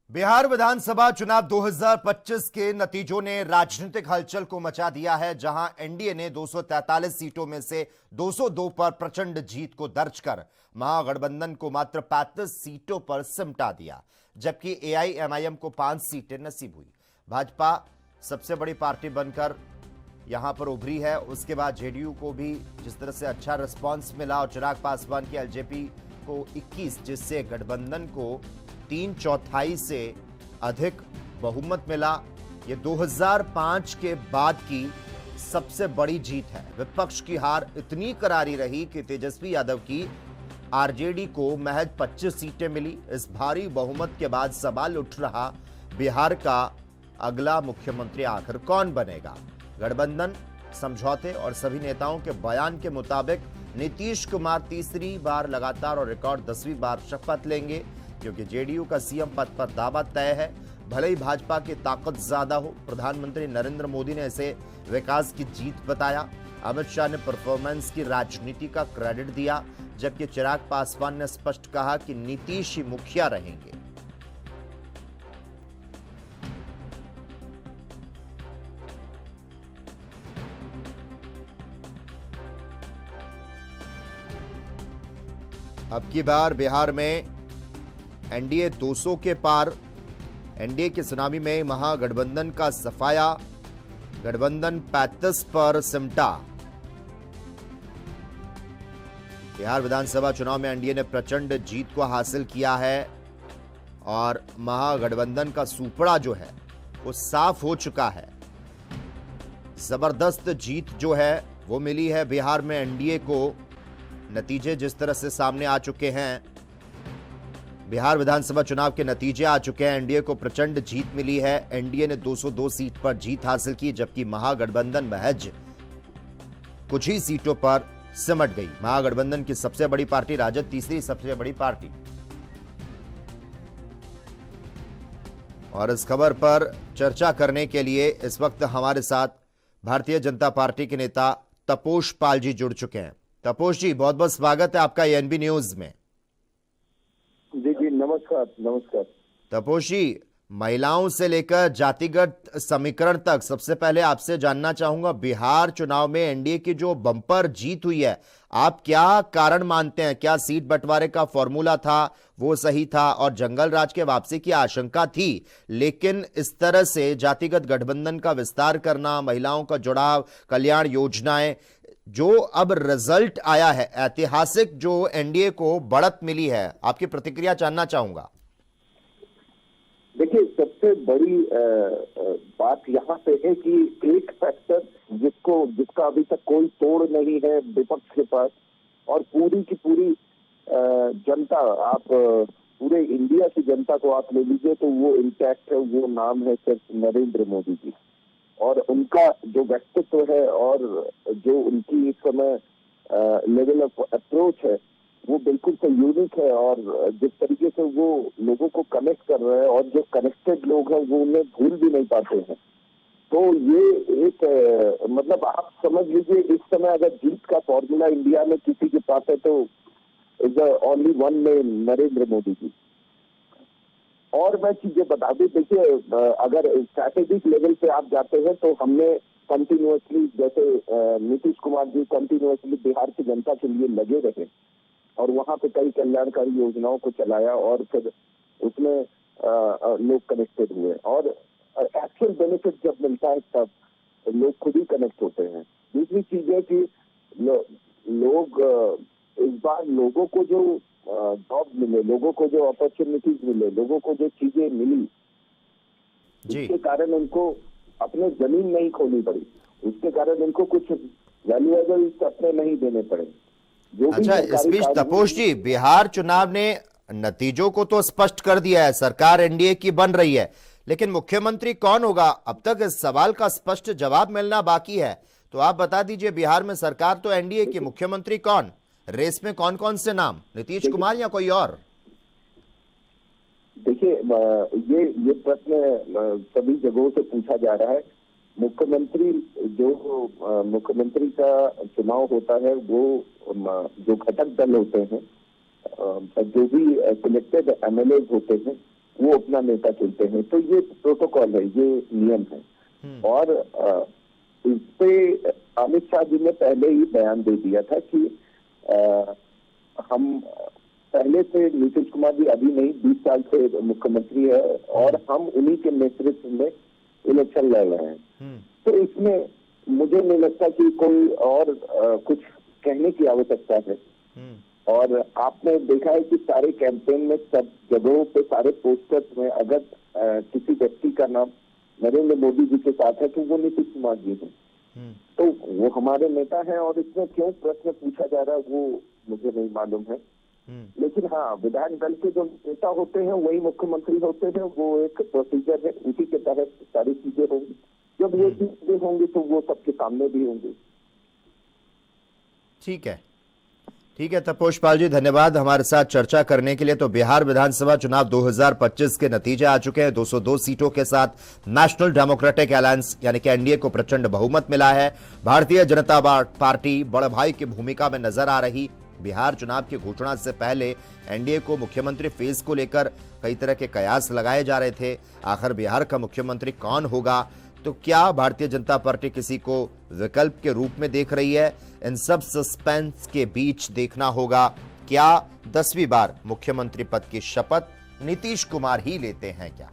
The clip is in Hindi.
बिहार विधानसभा चुनाव 2025 के नतीजों ने राजनीतिक हलचल को मचा दिया है, जहां एनडीए ने 243 सीटों में से 202 पर प्रचंड जीत को दर्ज कर महागठबंधन को मात्र 35 सीटों पर सिमटा दिया, जबकि एआईएमआईएम को 5 सीटें नसीब हुई। भाजपा सबसे बड़ी पार्टी बनकर यहां पर उभरी है। उसके बाद जेडीयू को भी जिस तरह से अच्छा रिस्पांस मिला और चिराग पासवान की एलजेपी को 21, जिससे गठबंधन को 3/4 से अधिक बहुमत मिला। यह 2005 के बाद की सबसे बड़ी जीत है। विपक्ष की हार इतनी करारी रही कि तेजस्वी यादव की आरजेडी को महज 25 सीटें मिली। इस भारी बहुमत के बाद सवाल उठ रहा, बिहार का अगला मुख्यमंत्री आखिर कौन बनेगा। गठबंधन समझौते और सभी नेताओं के बयान के मुताबिक नीतीश कुमार तीसरी बार लगातार और रिकॉर्ड 10वीं बार शपथ लेंगे, क्योंकि जेडीयू का सीएम पद पर दावा तय है। भले ही भाजपा की ताकत ज्यादा हो, प्रधानमंत्री नरेंद्र मोदी ने इसे विकास की जीत बताया। अमित शाह ने परफॉर्मेंस की राजनीति का क्रेडिट दिया, जबकि चिराग पासवान ने स्पष्ट कहा कि नीतीश ही मुखिया रहेंगे। अब की बार बिहार में एनडीए 200 के पार। एनडीए के सुनामी में महागठबंधन का सफाया, गठबंधन 35 पर सिमटा। बिहार विधानसभा चुनाव में एनडीए ने प्रचंड जीत को हासिल किया है और महागठबंधन का सुपड़ा जो है वो साफ हो चुका है। जबरदस्त जीत जो है वो मिली है बिहार में एनडीए को। नतीजे जिस तरह से सामने आ चुके हैं, बिहार विधानसभा चुनाव के नतीजे आ चुके हैं। एनडीए को प्रचंड जीत मिली है। एनडीए ने 202 सीट पर जीत हासिल की, जबकि महागठबंधन महज कुछ ही सीटों पर सिमट गई। महागठबंधन की सबसे बड़ी पार्टी राजद तीसरी सबसे बड़ी पार्टी। और इस खबर पर चर्चा करने के लिए इस वक्त हमारे साथ भारतीय जनता पार्टी के नेता तपोष पाल जी जुड़ चुके हैं। तपोष जी, बहुत बहुत स्वागत है आपका एएनबी न्यूज में। जी जी, नमस्कार नमस्कार। तपोष जी, महिलाओं से लेकर जातिगत समीकरण तक सबसे पहले आपसे जानना चाहूंगा, बिहार चुनाव में एनडीए की जो बम्पर जीत हुई है, आप क्या कारण मानते हैं? क्या सीट बंटवारे का फॉर्मूला था वो सही था और जंगल राज के वापसी की आशंका थी, लेकिन इस तरह से जातिगत गठबंधन का विस्तार करना, महिलाओं का जुड़ाव, कल्याण योजनाएं, जो अब रिजल्ट आया है, ऐतिहासिक जो एनडीए को बढ़त मिली है, आपकी प्रतिक्रिया जानना चाहूंगा। देखिए, सबसे बड़ी बात यहाँ पे है कि एक फैक्टर जिसका अभी तक कोई तोड़ नहीं है विपक्ष के पास, और पूरी की पूरी जनता, आप पूरे इंडिया की जनता को आप ले लीजिए तो वो इंटैक्ट है। वो नाम है सिर्फ नरेंद्र मोदी जी, और उनका जो व्यक्तित्व है और जो उनकी इस समय लेवल ऑफ अप्रोच है वो बिल्कुल से यूनिक है। और जिस तरीके से वो लोगों को कनेक्ट कर रहे हैं, और जो कनेक्टेड लोग हैं वो उन्हें भूल भी नहीं पाते हैं। तो ये एक मतलब आप समझ लीजिए, इस समय अगर जीत का फॉर्मूला इंडिया में किसी के पास है तो is only one name, Narendra Modi ji. और मैं चीजें बता दूं, देखिए, अगर स्ट्रैटेजिक लेवल पे आप जाते हैं तो हमने कंटिन्यूअसली, जैसे नीतीश कुमार जी कंटिन्यूअसली बिहार की जनता के लिए लगे रहे और वहां पे कई कल्याणकारी योजनाओं को चलाया, और फिर उसमें लोग कनेक्टेड हुए। और एक्चुअल बेनिफिट जब मिलता है तब लोग खुद ही कनेक्ट होते हैं। दूसरी चीज है कि लोग इस बार लोगों को जो जॉब मिले, लोगों को जो अपॉर्चुनिटीज मिले, लोगों को जो चीजें मिली, उसके कारण उनको अपने जमीन नहीं खोनी पड़ी, उसके कारण उनको कुछ वैल्यूएबल अपने नहीं देने पड़े। अच्छा, इस बीच तपोष जी, बिहार चुनाव ने नतीजों को तो स्पष्ट कर दिया है, सरकार एनडीए की बन रही है, लेकिन मुख्यमंत्री कौन होगा, अब तक इस सवाल का स्पष्ट जवाब मिलना बाकी है। तो आप बता दीजिए, बिहार में सरकार तो एनडीए की, मुख्यमंत्री कौन, रेस में कौन कौन से नाम, नीतीश कुमार या कोई और? देखिए, ये प्रश्न सभी जगहों से पूछा जा रहा है। मुख्यमंत्री का चुनाव होता है, वो जो घटक दल होते हैं, जो भी सिलेक्टेड एमएलए होते हैं, वो अपना नेता चुनते हैं। तो ये प्रोटोकॉल है, ये नियम है। और इस पे अमित शाह जी ने पहले ही बयान दे दिया था कि हम पहले से, नीतीश कुमार जी अभी नहीं 20 साल से मुख्यमंत्री है और हम उन्हीं के नेतृत्व में इलेक्शन लड़ रहे हैं। तो इसमें मुझे नहीं लगता कि कोई और कुछ कहने की आवश्यकता है। और आपने देखा है कि सारे कैंपेन में, सब जगहों पे, सारे पोस्टर्स में अगर किसी व्यक्ति का नाम नरेंद्र मोदी जी के साथ है तो वो नीतीश कुमार जी हैं। तो वो हमारे नेता हैं और इसमें क्यों प्रश्न पूछा जा रहा है वो मुझे नहीं मालूम है। लेकिन हाँ, विधायक दल के जो नेता होते हैं वही मुख्यमंत्री होते हैं, वो एक प्रोसीजर है, उसी के तहत सारी चीजें होंगी। जब ये चीजें होंगी तो वो सबके सामने भी होंगी। ठीक है तपोष पाल जी, धन्यवाद हमारे साथ चर्चा करने के लिए। तो बिहार विधानसभा चुनाव 2025 के नतीजे आ चुके हैं। 202 सीटों के साथ नेशनल डेमोक्रेटिक अलायंस यानी कि एनडीए को प्रचंड बहुमत मिला है। भारतीय जनता पार्टी बड़े भाई की भूमिका में नजर आ रही। बिहार चुनाव की घोषणा से पहले एनडीए को मुख्यमंत्री फेज को लेकर कई तरह के कयास लगाए जा रहे थे। आखिर बिहार का मुख्यमंत्री कौन होगा, तो क्या भारतीय जनता पार्टी किसी को विकल्प के रूप में देख रही है? इन सब सस्पेंस के बीच देखना होगा, क्या 10वीं बार मुख्यमंत्री पद की शपथ नीतीश कुमार ही लेते हैं क्या?